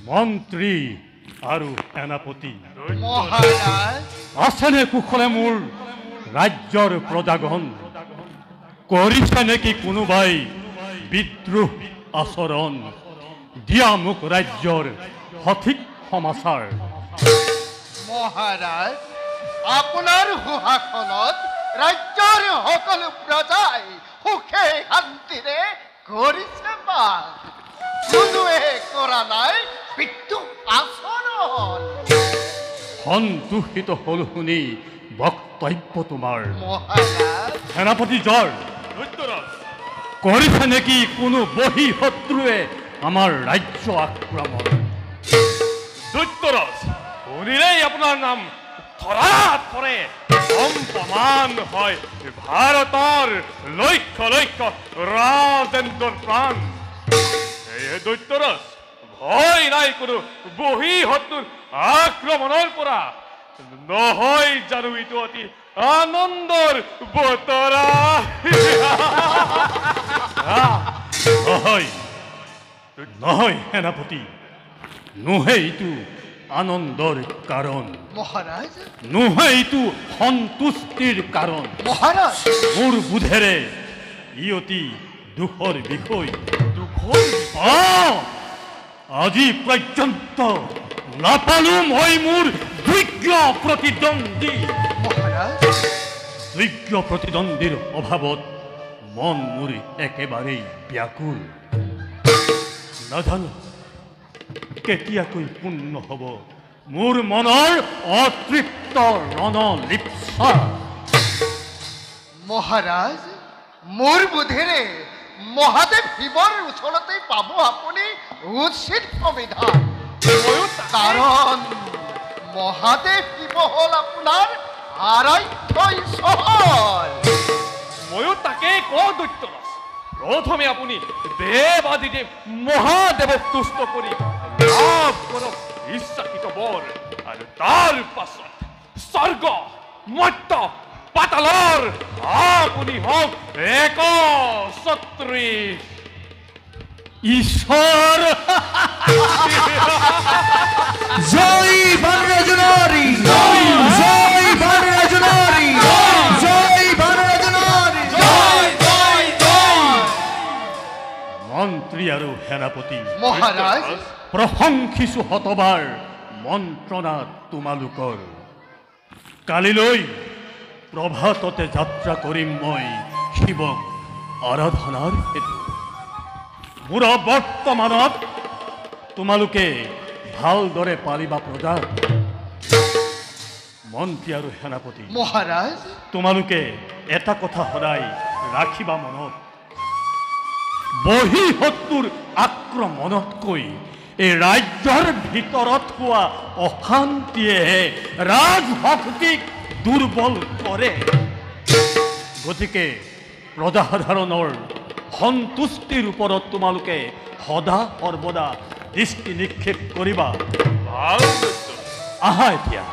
মন্ত্ৰী আৰু সেনাপতি মহাৰাজ আছেনে কুশলে মোৰ ৰাজ্যৰ প্ৰজাগণ কৰিছে নেকি কোনোবাই বিদ্ৰোহ আচৰণ দিয়া মোক ৰাজ্যৰ সঠিক সমাচাৰ মহাৰাজ আপোনাৰ সুশাসনত ৰাজ্যৰ সকলো প্ৰজাই সুখে শান্তিৰে কৰিছে বাস কোনোৱে কৰা নাই বিদ্ৰোহ আচৰণ সন্তোষিত হল শুনি বক্তব্য তোমাৰ মহাৰাজ সেনাপতি জ্বৰ কৰিছে নেকি কোনো বহি শত্ৰুৱে আমাৰ ৰাজ্য আক্ৰমণ দৈত্যৰাজ শুনিলেই আপোনাৰ নাম ধৰাত পৰে সম্পমান হয় ভাৰতৰ লক্ষ লক্ষ ৰাজেন্দ্ৰৰ প্ৰাণ এই দৈত্যৰাজ ভয় নাই কোনো বহি শত্ৰুৰ আক্ৰমণৰ পৰা নহয় জানো এইটো অতি আনন্দৰ বতৰা নহয় নহয় সেনাপতি নহয় এইটো আনন্দৰ কাৰণ মহাৰাজ নহয় এইটো সন্তুষ্টিৰ কাৰণ মহাৰাজ মোৰ বোধেৰে ই অতি দুখৰ বিষয় আজি পৰ্যন্ত নাপালো মই মোৰ যোগ্য প্ৰতিদ্বন্দ্বী মহাৰাজ যোগ্য প্ৰতিদ্বন্দ্বীৰ অভাৱত মন মোৰ একেবাৰেই ব্যাকুল নাজানো কেতিয়াকৈ পূৰ্ণ হ'ব মোৰ মনৰ অতৃপ্ত ৰণলিপ্সা মহাৰাজ মোৰ বোধেৰে মহাদেৱ শিৱৰ ওচৰতে পাব আপুনি উচিত সংবিধান কাৰণ মহাদেৱ শিৱ হ'ল আপোনাৰ আৰাধ্য ঈশ্বৰ ময়ো তাকেই কওঁ দৈত্যৰাজ প্ৰথমে আপুনি দেৱ আদিদেৱ মহাদেৱক তুষ্ট কৰি লাভ কৰক ইচ্ছাকৃত বৰ আৰু তাৰ পাছত স্বৰ্গ মৰ্ত্য পাতালৰ আপুনি হওক একছত্ৰিশ ঈশ্বৰ জয় বানৰাজনাৰী জয় বানৰাজনাৰী জয় বানৰাজনাৰী মন্ত্ৰী আৰু সেনাপতি মহাৰাজ প্ৰশংসিছো শতবাৰ মন্ত্ৰণা তোমালোকৰ কালিলৈ প্ৰভাততে যাত্ৰা কৰিম মই শিৱক আৰাধনাৰ হেতু মোৰ বৰ্তমানত তোমালোকে ভালদৰে পালিবা প্ৰজা মন্ত্ৰী আৰু সেনাপতি মহাৰাজ তোমালোকে এটা কথা সদায় ৰাখিবা মনত বহিঃশত্ৰুৰ আক্ৰমণতকৈ এই ৰাজ্যৰ ভিতৰত হোৱা অশান্তিয়েহে ৰাজশক্তিক দুৰ্বল কৰে। গতিকে প্ৰজাসাধাৰণৰ সন্তুষ্টিৰ ওপৰত তোমালোকে সদা সৰ্বদা দৃষ্টি নিক্ষেপ কৰিবা। ভাল দৈত্য। আহা এতিয়া।